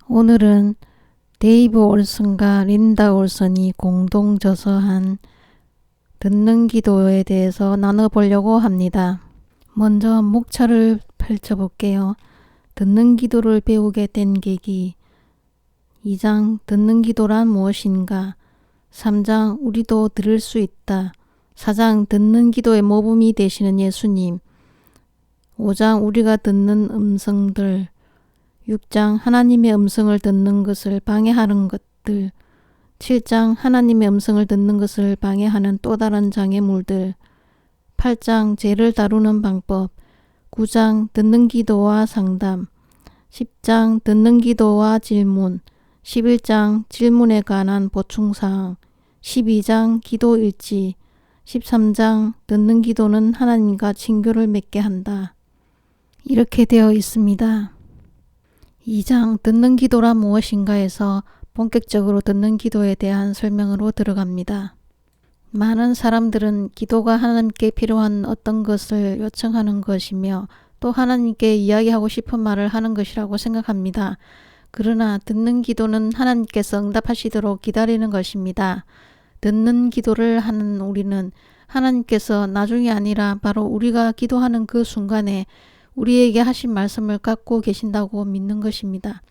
오늘은 데이브 올슨과 린다 올슨이 공동 저서한 듣는 기도에 대해서 나눠보려고 합니다. 먼저 목차를 펼쳐볼게요. 듣는 기도를 배우게 된 계기 2장 듣는 기도란 무엇인가 3장 우리도 들을 수 있다 4장 듣는 기도의 모범이 되시는 예수님 5장 우리가 듣는 음성들 6장 하나님의 음성을 듣는 것을 방해하는 것들 7장 하나님의 음성을 듣는 것을 방해하는 또 다른 장애물들 8장 죄를 다루는 방법 9장 듣는 기도와 상담 10장 듣는 기도와 질문 11장 질문에 관한 보충사항 12장 기도일지 13장 듣는 기도는 하나님과 친교를 맺게 한다. 이렇게 되어 있습니다. 2장 듣는 기도란 무엇인가에서 본격적으로 듣는 기도에 대한 설명으로 들어갑니다. 많은 사람들은 기도가 하나님께 필요한 어떤 것을 요청하는 것이며 또 하나님께 이야기하고 싶은 말을 하는 것이라고 생각합니다. 그러나 듣는 기도는 하나님께서 응답하시도록 기다리는 것입니다. 듣는 기도를 하는 우리는 하나님께서 나중이 아니라 바로 우리가 기도하는 그 순간에 우리에게 하신 말씀을 갖고 계신다고 믿는 것입니다.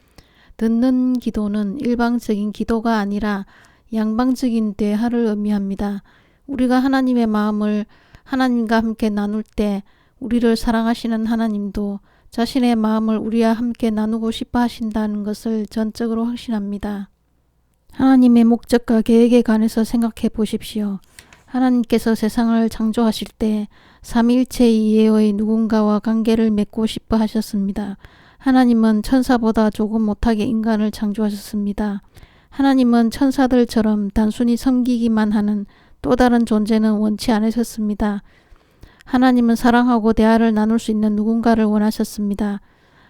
듣는 기도는 일방적인 기도가 아니라 양방적인 대화를 의미합니다. 우리가 하나님의 마음을 하나님과 함께 나눌 때 우리를 사랑하시는 하나님도 자신의 마음을 우리와 함께 나누고 싶어 하신다는 것을 전적으로 확신합니다. 하나님의 목적과 계획에 관해서 생각해 보십시오. 하나님께서 세상을 창조하실 때 삼위일체 이외의 누군가와 관계를 맺고 싶어 하셨습니다. 하나님은 천사보다 조금 못하게 인간을 창조하셨습니다. 하나님은 천사들처럼 단순히 섬기기만 하는 또 다른 존재는 원치 않으셨습니다. 하나님은 사랑하고 대화를 나눌 수 있는 누군가를 원하셨습니다.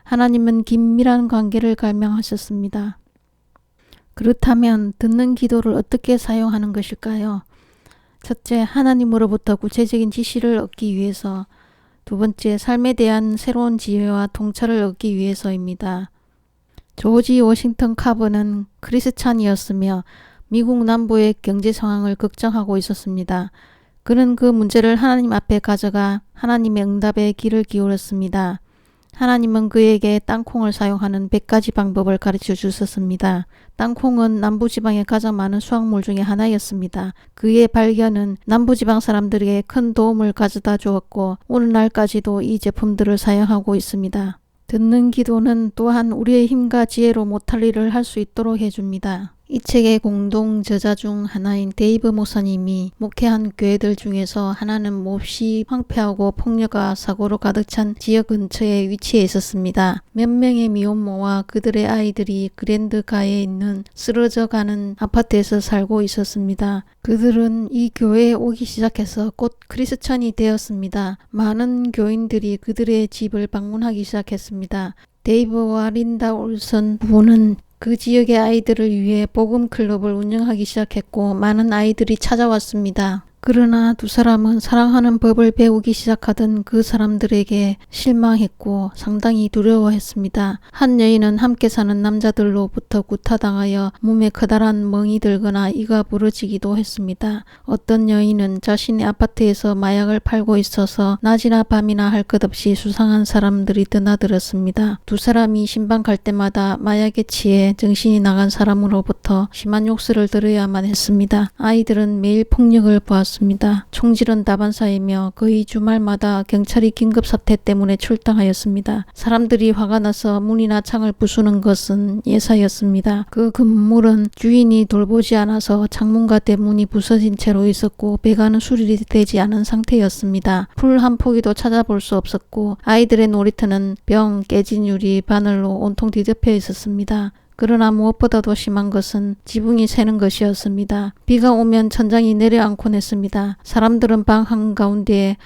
하나님은 긴밀한 관계를 갈망하셨습니다. 그렇다면 듣는 기도를 어떻게 사용하는 것일까요? 첫째, 하나님으로부터 구체적인 지시를 얻기 위해서. 두 번째, 삶에 대한 새로운 지혜와 통찰을 얻기 위해서입니다. 조지 워싱턴 카버는 크리스찬이었으며 미국 남부의 경제 상황을 걱정하고 있었습니다. 그는 그 문제를 하나님 앞에 가져가 하나님의 응답에 귀를 기울였습니다. 하나님은 그에게 땅콩을 사용하는 100가지 방법을 가르쳐 주셨습니다. 땅콩은 남부지방에 가장 많은 수확물 중에 하나였습니다. 그의 발견은 남부지방 사람들에게 큰 도움을 가져다 주었고 오늘날까지도 이 제품들을 사용하고 있습니다. 듣는 기도는 또한 우리의 힘과 지혜로 못할 일을 할 수 있도록 해줍니다. 이 책의 공동 저자 중 하나인 데이브 목사님이 목회한 교회들 중에서 하나는 몹시 황폐하고 폭력과 사고로 가득 찬 지역 근처에 위치해 있었습니다. 몇 명의 미혼모와 그들의 아이들이 그랜드가에 있는 쓰러져가는 아파트에서 살고 있었습니다. 그들은 이 교회에 오기 시작해서 곧 크리스천이 되었습니다. 많은 교인들이 그들의 집을 방문하기 시작했습니다. 데이브와 린다 올슨 부부는 그 지역의 아이들을 위해 복음 클럽을 운영하기 시작했고 많은 아이들이 찾아왔습니다. 그러나 두 사람은 사랑하는 법을 배우기 시작하던 그 사람들에게 실망했고 상당히 두려워했습니다. 한 여인은 함께 사는 남자들로부터 구타당하여 몸에 커다란 멍이 들거나 이가 부러지기도 했습니다. 어떤 여인은 자신의 아파트에서 마약을 팔고 있어서 낮이나 밤이나 할 것 없이 수상한 사람들이 드나들었습니다. 두 사람이 신방 갈 때마다 마약에 취해 정신이 나간 사람으로부터 심한 욕설을 들어야만 했습니다. 아이들은 매일 폭력을 보았습니다. 총질은 다반사이며 거의 주말마다 경찰이 긴급사태 때문에 출동하였습니다. 사람들이 화가 나서 문이나 창을 부수는 것은 예사였습니다. 그 건물은 주인이 돌보지 않아서 창문과 대문이 부서진 채로 있었고 배관은 수리되지 않은 상태였습니다. 풀 한 포기도 찾아볼 수 없었고 아이들의 놀이터는 병, 깨진 유리, 바늘로 온통 뒤덮여 있었습니다. 그러나 무엇보다도 심한 것은 지붕이 새는 것이었습니다. 비가 오면 천장이 내려앉곤 했습니다. 사람들은 방 한가운데에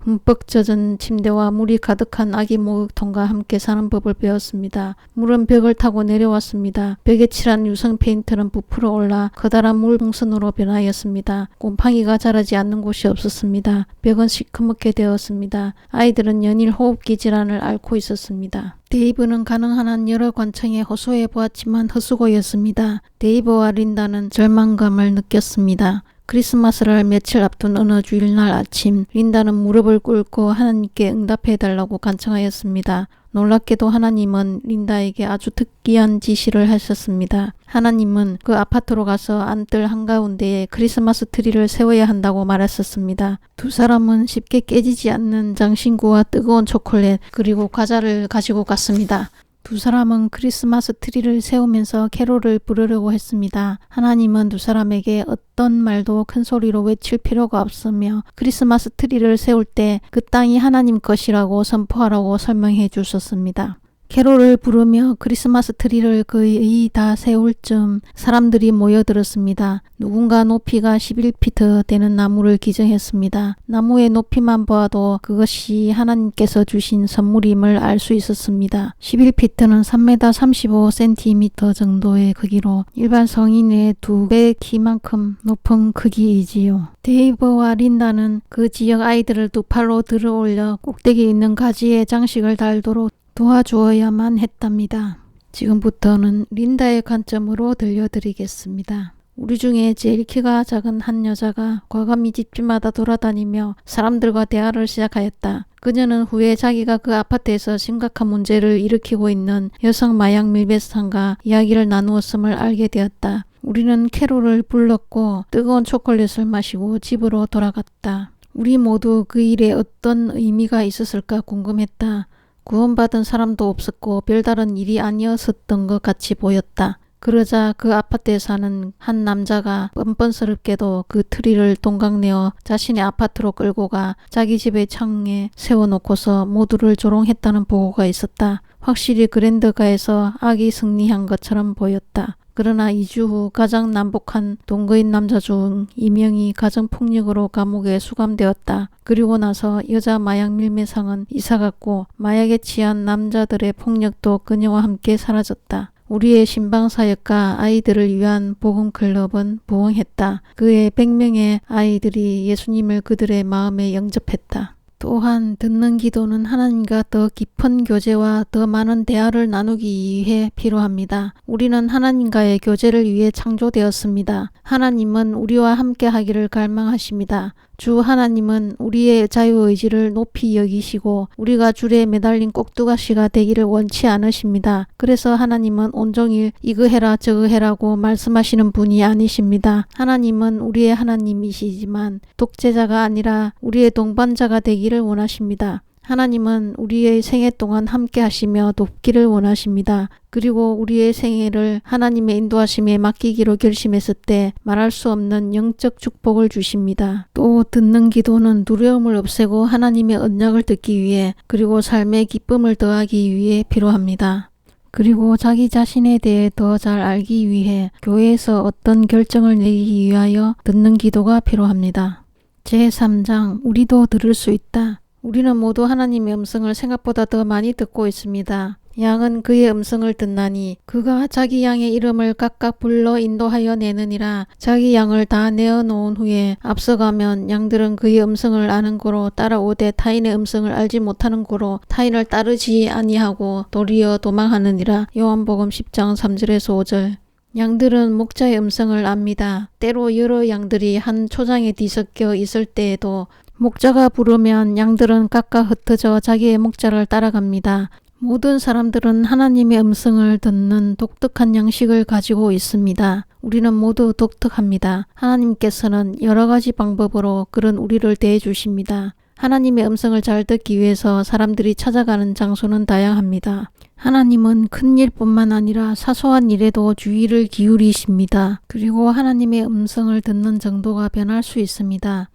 흠뻑 젖은 침대와 물이 가득한 아기 목욕통과 함께 사는 법을 배웠습니다. 물은 벽을 타고 내려왔습니다. 벽에 칠한 유성 페인트는 부풀어 올라 커다란 물풍선으로 변하였습니다. 곰팡이가 자라지 않는 곳이 없었습니다. 벽은 시커멓게 되었습니다. 아이들은 연일 호흡기 질환을 앓고 있었습니다. 데이브는 가능한 한 여러 관청에 호소해 보았지만 헛수고였습니다. 데이브와 린다는 절망감을 느꼈습니다. 크리스마스를 며칠 앞둔 어느 주일날 아침, 린다는 무릎을 꿇고 하나님께 응답해달라고 간청하였습니다. 놀랍게도 하나님은 린다에게 아주 특이한 지시를 하셨습니다. 하나님은 그 아파트로 가서 안뜰 한가운데에 크리스마스 트리를 세워야 한다고 말했었습니다. 두 사람은 쉽게 깨지지 않는 장신구와 뜨거운 초콜릿 그리고 과자를 가지고 갔습니다. 두 사람은 크리스마스 트리를 세우면서 캐롤을 부르려고 했습니다. 하나님은 두 사람에게 어떤 말도 큰 소리로 외칠 필요가 없으며 크리스마스 트리를 세울 때 그 땅이 하나님 것이라고 선포하라고 설명해 주셨습니다. 캐롤을 부르며 크리스마스 트리를 거의 다 세울 즈음 사람들이 모여들었습니다. 누군가 높이가 11피트 되는 나무를 기증했습니다. 나무의 높이만 보아도 그것이 하나님께서 주신 선물임을 알 수 있었습니다. 11피트는 3m 35cm 정도의 크기로 일반 성인의 2배 키만큼 높은 크기이지요. 데이브와 린다는 그 지역 아이들을 두 팔로 들어올려 꼭대기 있는 가지에 장식을 달도록 도와주어야만 했답니다. 지금부터는 린다의 관점으로 들려드리겠습니다. 우리 중에 제일 키가 작은 한 여자가 과감히 집집마다 돌아다니며 사람들과 대화를 시작하였다. 그녀는 후에 자기가 그 아파트에서 심각한 문제를 일으키고 있는 여성 마약 밀배상과 이야기를 나누었음을 알게 되었다. 우리는 캐롤을 불렀고 뜨거운 초콜릿을 마시고 집으로 돌아갔다. 우리 모두 그 일에 어떤 의미가 있었을까 궁금했다. 구원받은 사람도 없었고 별다른 일이 아니었었던 것 같이 보였다. 그러자 그 아파트에 사는 한 남자가 뻔뻔스럽게도 그 트리를 동강내어 자신의 아파트로 끌고 가 자기 집의 창에 세워놓고서 모두를 조롱했다는 보고가 있었다. 확실히 그랜드가에서 악이 승리한 것처럼 보였다. 그러나 2주 후 가장 난폭한 동거인 남자 중 2명이 가정폭력으로 감옥에 수감되었다. 그리고 나서 여자 마약 밀매상은 이사갔고 마약에 취한 남자들의 폭력도 그녀와 함께 사라졌다. 우리의 신방사역과 아이들을 위한 복음클럽은 부흥했다. 그의 100명의 아이들이 예수님을 그들의 마음에 영접했다. 또한 듣는 기도는 하나님과 더 깊은 교제와 더 많은 대화를 나누기 위해 필요합니다. 우리는 하나님과의 교제를 위해 창조되었습니다. 하나님은 우리와 함께 하기를 갈망하십니다. 주 하나님은 우리의 자유의지를 높이 여기시고 우리가 줄에 매달린 꼭두가시가 되기를 원치 않으십니다. 그래서 하나님은 온종일 이거 해라 저거 해라고 말씀하시는 분이 아니십니다. 하나님은 우리의 하나님이시지만 독재자가 아니라 우리의 동반자가 되기를 원하십니다. 하나님은 우리의 생애 동안 함께 하시며 돕기를 원하십니다. 그리고 우리의 생애를 하나님의 인도하심에 맡기기로 결심했을 때 말할 수 없는 영적 축복을 주십니다. 또 듣는 기도는 두려움을 없애고 하나님의 언약을 듣기 위해 그리고 삶의 기쁨을 더하기 위해 필요합니다. 그리고 자기 자신에 대해 더 잘 알기 위해 교회에서 어떤 결정을 내기 위하여 듣는 기도가 필요합니다. 제3장 우리도 들을 수 있다. 우리는 모두 하나님의 음성을 생각보다 더 많이 듣고 있습니다. 양은 그의 음성을 듣나니 그가 자기 양의 이름을 각각 불러 인도하여 내느니라. 자기 양을 다 내어놓은 후에 앞서가면 양들은 그의 음성을 아는 고로 따라오되 타인의 음성을 알지 못하는 고로 타인을 따르지 아니하고 도리어 도망하느니라. 요한복음 10장 3절에서 5절. 양들은 목자의 음성을 압니다. 때로 여러 양들이 한 초장에 뒤섞여 있을 때에도 목자가 부르면 양들은 각각 흩어져 자기의 목자를 따라갑니다. 모든 사람들은 하나님의 음성을 듣는 독특한 양식을 가지고 있습니다. 우리는 모두 독특합니다. 하나님께서는 여러 가지 방법으로 그런 우리를 대해 주십니다. 하나님의 음성을 잘 듣기 위해서 사람들이 찾아가는 장소는 다양합니다. 하나님은 큰 일뿐만 아니라 사소한 일에도 주의를 기울이십니다. 그리고 하나님의 음성을 듣는 정도가 변할 수 있습니다.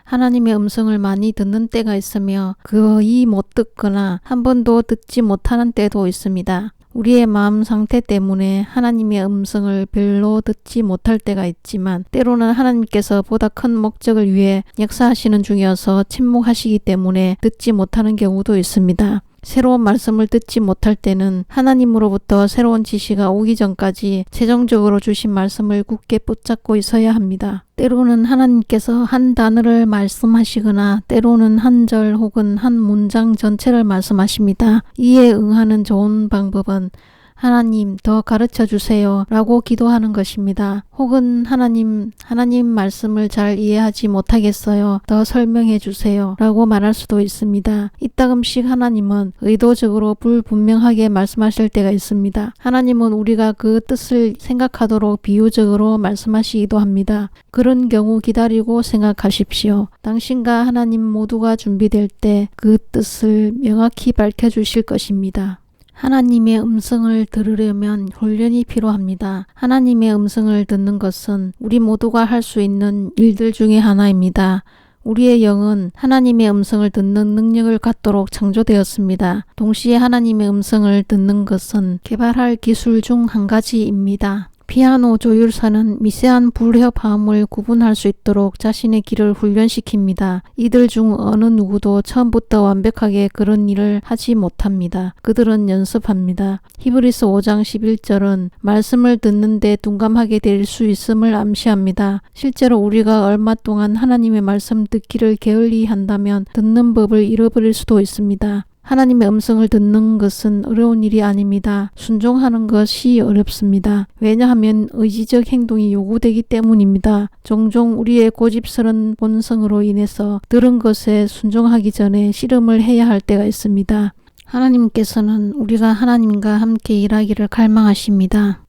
하나님의 음성을 많이 듣는 때가 있으며 거의 못 듣거나 한 번도 듣지 못하는 때도 있습니다. 우리의 마음 상태 때문에 하나님의 음성을 별로 듣지 못할 때가 있지만 때로는 하나님께서 보다 큰 목적을 위해 역사하시는 중이어서 침묵하시기 때문에 듣지 못하는 경우도 있습니다. 새로운 말씀을 듣지 못할 때는 하나님으로부터 새로운 지시가 오기 전까지 최종적으로 주신 말씀을 굳게 붙잡고 있어야 합니다. 때로는 하나님께서 한 단어를 말씀하시거나 때로는 한 절 혹은 한 문장 전체를 말씀하십니다. 이에 응하는 좋은 방법은 하나님 더 가르쳐 주세요 라고 기도하는 것입니다. 혹은 하나님 말씀을 잘 이해하지 못하겠어요. 더 설명해 주세요 라고 말할 수도 있습니다. 이따금씩 하나님은 의도적으로 불분명하게 말씀하실 때가 있습니다. 하나님은 우리가 그 뜻을 생각하도록 비유적으로 말씀하시기도 합니다. 그런 경우 기다리고 생각하십시오. 당신과 하나님 모두가 준비될 때 그 뜻을 명확히 밝혀주실 것입니다. 하나님의 음성을 들으려면 훈련이 필요합니다. 하나님의 음성을 듣는 것은 우리 모두가 할 수 있는 일들 중에 하나입니다. 우리의 영은 하나님의 음성을 듣는 능력을 갖도록 창조되었습니다. 동시에 하나님의 음성을 듣는 것은 개발할 기술 중 한 가지입니다. 피아노 조율사는 미세한 불협화음을 구분할 수 있도록 자신의 귀를 훈련시킵니다. 이들 중 어느 누구도 처음부터 완벽하게 그런 일을 하지 못합니다. 그들은 연습합니다. 히브리서 5장 11절은 말씀을 듣는데 둔감하게 될 수 있음을 암시합니다. 실제로 우리가 얼마 동안 하나님의 말씀 듣기를 게을리 한다면 듣는 법을 잃어버릴 수도 있습니다. 하나님의 음성을 듣는 것은 어려운 일이 아닙니다. 순종하는 것이 어렵습니다. 왜냐하면 의지적 행동이 요구되기 때문입니다. 종종 우리의 고집스런 본성으로 인해서 들은 것에 순종하기 전에 씨름을 해야 할 때가 있습니다. 하나님께서는 우리가 하나님과 함께 일하기를 갈망하십니다.